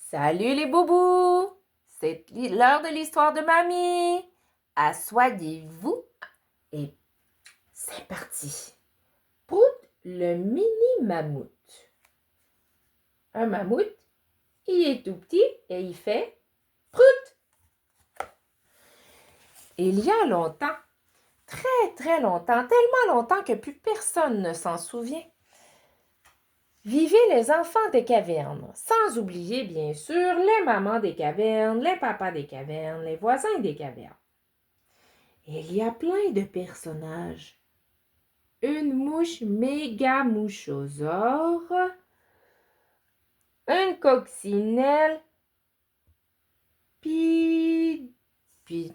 Salut les boubous! C'est l'heure de l'histoire de mamie. Assoyez-vous et c'est parti. Prout, le mini mammouth. Un mammouth, il est tout petit et il fait prout. Il y a longtemps, très longtemps, tellement longtemps que plus personne ne s'en souvient, vivaient les enfants des cavernes, sans oublier bien sûr les mamans des cavernes, les papas des cavernes, les voisins des cavernes. Il y a plein de personnages. Une mouche méga mouchosaure, une coccinelle, puis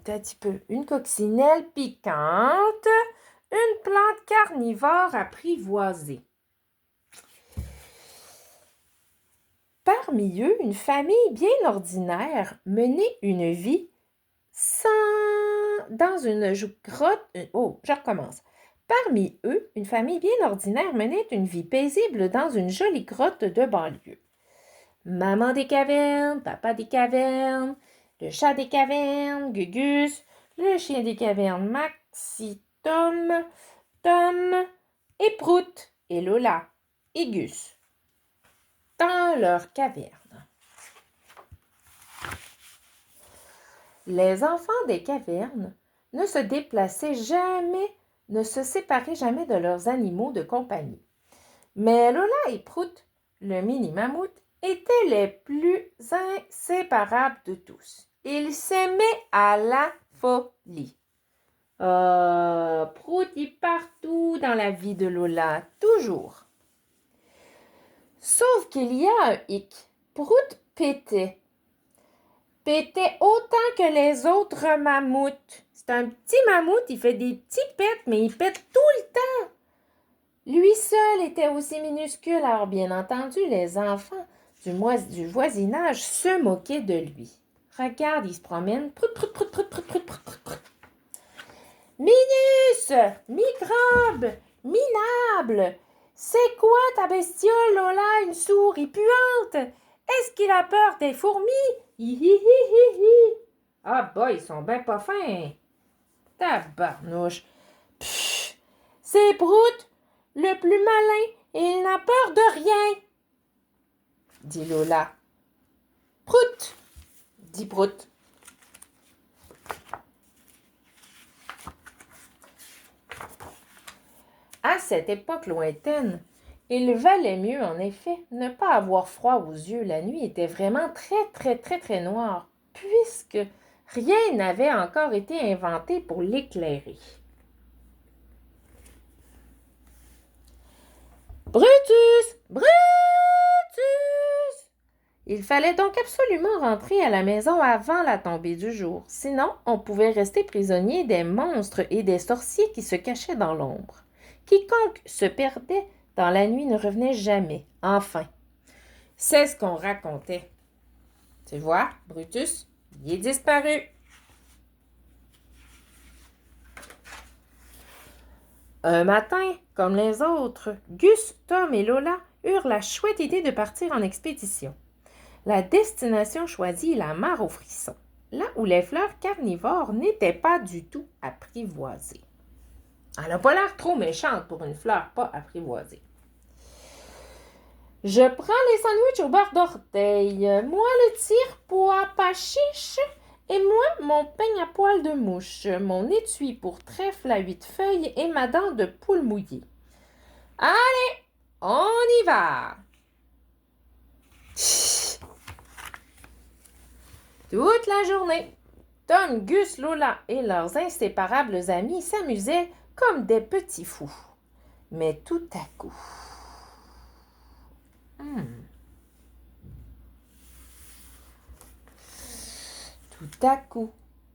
un petit peu, une coccinelle piquante, une plante carnivore apprivoisée. Parmi eux, une famille bien ordinaire menait une vie dans une grotte. Je recommence. Parmi eux, une famille bien ordinaire menait une vie paisible dans une jolie grotte de banlieue. Maman des cavernes, papa des cavernes, le chat des cavernes, Gugus, le chien des cavernes, Maxi, Tom et Prout et Lola et Gus dans leur caverne. Les enfants des cavernes ne se déplaçaient jamais, ne se séparaient jamais de leurs animaux de compagnie. Mais Lola et Prout, le mini-mammouth, étaient les plus inséparables de tous. Ils s'aimaient à la folie. Prout est partout dans la vie de Lola, toujours. Sauf qu'il y a un hic. Prout pétait autant que les autres mammouths. C'est un petit mammouth, il fait des petits pets, mais il pète tout le temps. Lui seul était aussi minuscule, alors bien entendu, les enfants du voisinage se moquaient de lui. Regarde, il se promène. Prout, prout, prout, prout, prout, prout, prout, prout. Minus, microbe, minable. C'est quoi ta bestiole, Lola, une souris puante? Est-ce qu'il a peur des fourmis? Hihihihihi. Ah bah, ils sont ben pas fins. Tabarnouche. Pfff, c'est Prout, le plus malin, et il n'a peur de rien, dit Lola. Prout, dit Prout. À cette époque lointaine, il valait mieux, en effet, ne pas avoir froid aux yeux. La nuit était vraiment très noire, puisque rien n'avait encore été inventé pour l'éclairer. Brutus! Brutus! Il fallait donc absolument rentrer à la maison avant la tombée du jour, sinon on pouvait rester prisonnier des monstres et des sorciers qui se cachaient dans l'ombre. Quiconque se perdait dans la nuit ne revenait jamais, enfin. C'est ce qu'on racontait. Tu vois, Brutus, il est disparu. Un matin, comme les autres, Gus, Tom et Lola eurent la chouette idée de partir en expédition. La destination choisie est la mare aux frissons, là où les fleurs carnivores n'étaient pas du tout apprivoisées. Elle n'a pas l'air trop méchante pour une fleur pas apprivoisée. Je prends les sandwichs au beurre d'orteil, moi le tire-pois pas chiche, et moi mon peigne à poil de mouche, mon étui pour trèfle à 8 feuilles et ma dent de poule mouillée. Allez, on y va! Toute la journée, Tom, Gus, Lola et leurs inséparables amis s'amusaient comme des petits fous. Mais tout à coup... Tout à coup...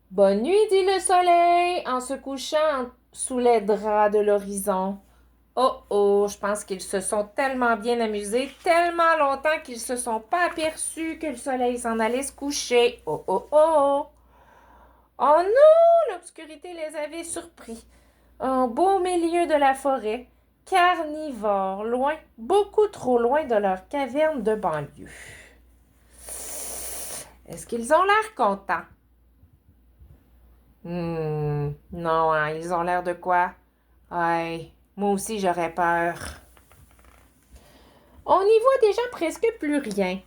Bonne nuit, dit le soleil, en se couchant sous les draps de l'horizon. Oh, je pense qu'ils se sont tellement bien amusés, tellement longtemps qu'ils se sont pas aperçus que le soleil s'en allait se coucher. Oh! Oh non, l'obscurité les avait surpris. En beau milieu de la forêt, carnivores, loin, beaucoup trop loin de leur caverne de banlieue. Est-ce qu'ils ont l'air contents? Non, hein, ils ont l'air de quoi? Ouais, moi aussi j'aurais peur. On n'y voit déjà presque plus rien.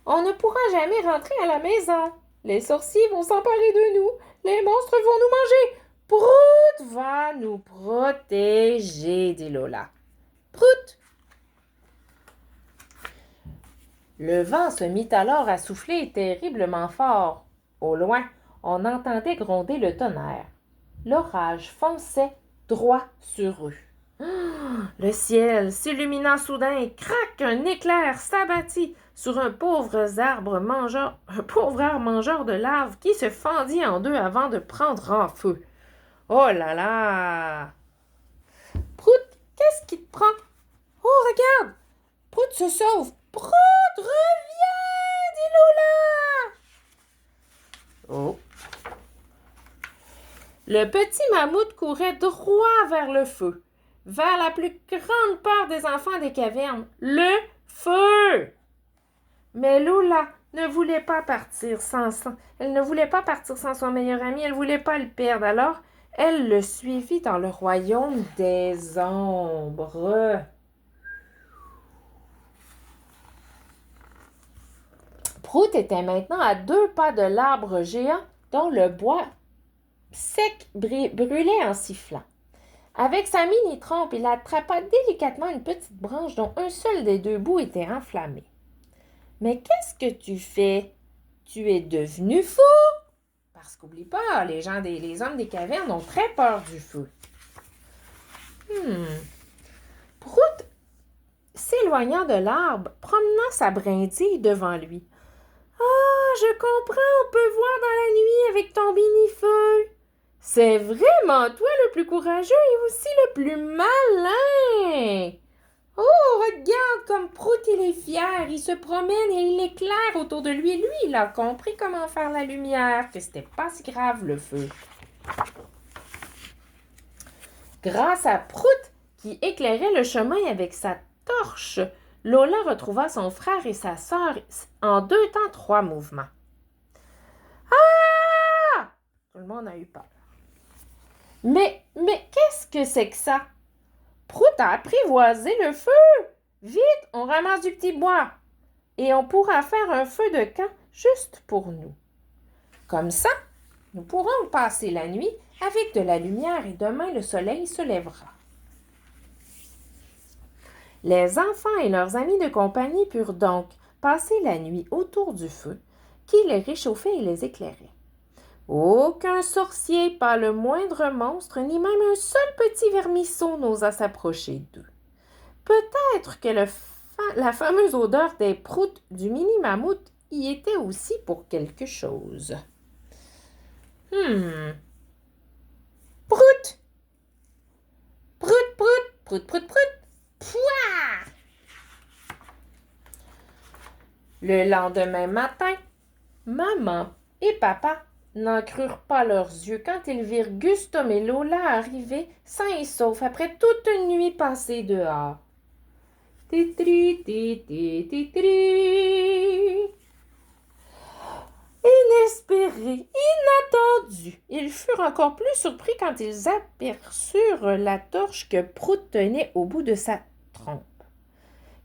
On ne pourra jamais rentrer à la maison. Les sorciers vont s'emparer de nous. Les monstres vont nous manger. Prout va nous protéger, dit Lola. Prout! Le vent se mit alors à souffler terriblement fort. Au loin, on entendait gronder le tonnerre. L'orage fonçait droit sur eux. Le ciel s'illumina soudain et crac, un éclair s'abattit sur un pauvre arbre mangeur de larves qui se fendit en deux avant de prendre en feu. Oh là là! Prout, qu'est-ce qui te prend? Oh, regarde! Prout se sauve. Prout, reviens, dit Lola. Oh. Le petit mammouth courait droit vers le feu, vers la plus grande peur des enfants des cavernes, le feu. Mais Lola ne voulait pas partir elle ne voulait pas partir sans son meilleur ami, elle ne voulait pas le perdre. Alors, elle le suivit dans le royaume des ombres. Prout était maintenant à 2 pas de l'arbre géant dont le bois sec brûlait en sifflant. Avec sa mini-trompe, il attrapa délicatement une petite branche dont un seul des 2 bouts était enflammé. « Mais qu'est-ce que tu fais? Tu es devenu fou? » Parce qu'oublie pas, les hommes des cavernes ont très peur du feu. Prout, s'éloignant de l'arbre, promenant sa brindille devant lui. « Ah, je comprends, on peut voir dans la nuit avec ton mini-feu. C'est vraiment toi le plus courageux et aussi le plus malin. Oh, regarde comme Prout, il est fier, il se promène et il éclaire autour de lui. Lui, il a compris comment faire la lumière, que c'était pas si grave le feu. » Grâce à Prout, qui éclairait le chemin avec sa torche, Lola retrouva son frère et sa sœur en 2 temps 3 mouvements. Ah! Tout le monde a eu peur. Mais qu'est-ce que c'est que ça? Prout a apprivoisé le feu. Vite, on ramasse du petit bois. Et on pourra faire un feu de camp juste pour nous. Comme ça, nous pourrons passer la nuit avec de la lumière et demain le soleil se lèvera. Les enfants et leurs amis de compagnie purent donc passer la nuit autour du feu qui les réchauffait et les éclairait. Aucun sorcier, pas le moindre monstre, ni même un seul petit vermisseau n'osa s'approcher d'eux. Peut-être que la fameuse odeur des proutes du mini-mammouth y était aussi pour quelque chose. Prout! Prout, prout, prout, prout, prout! Pouah! Le lendemain matin, maman et papa n'en crurent pas leurs yeux quand ils virent Gustom et Lola arriver sains et saufs après toute une nuit passée dehors. Titri, titri, titri. Inespéré, inattendu. Ils furent encore plus surpris quand ils aperçurent la torche que Prout tenait au bout de sa trompe.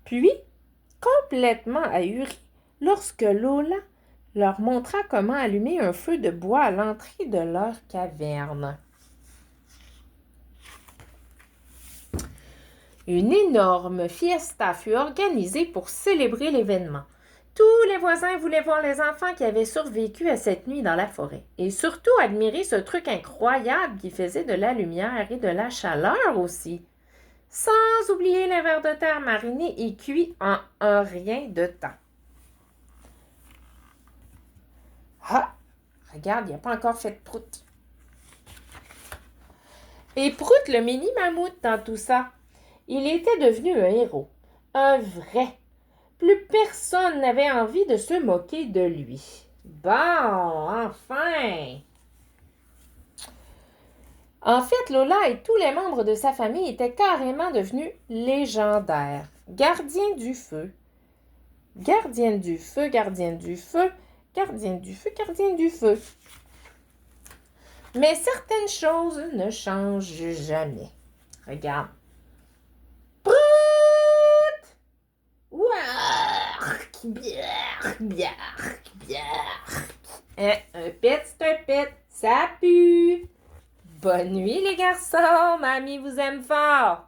Puis, complètement ahuris, lorsque Lola leur montra comment allumer un feu de bois à l'entrée de leur caverne. Une énorme fiesta fut organisée pour célébrer l'événement. Tous les voisins voulaient voir les enfants qui avaient survécu à cette nuit dans la forêt et surtout admirer ce truc incroyable qui faisait de la lumière et de la chaleur aussi. Sans oublier les vers de terre marinés et cuits en un rien de temps. Ah! Regarde, il n'a pas encore fait de Prout. Et Prout, le mini-mammouth dans tout ça, il était devenu un héros. Un vrai. Plus personne n'avait envie de se moquer de lui. Bon, enfin! En fait, Lola et tous les membres de sa famille étaient carrément devenus légendaires. Gardiens du feu. Gardienne du feu, Gardien du feu, gardien du feu. Mais certaines choses ne changent jamais. Regarde. Prout! Ouark! Biark! Biark! Biark! Un pet, c'est un pet. Ça pue. Bonne nuit, les garçons. Mamie vous aime fort.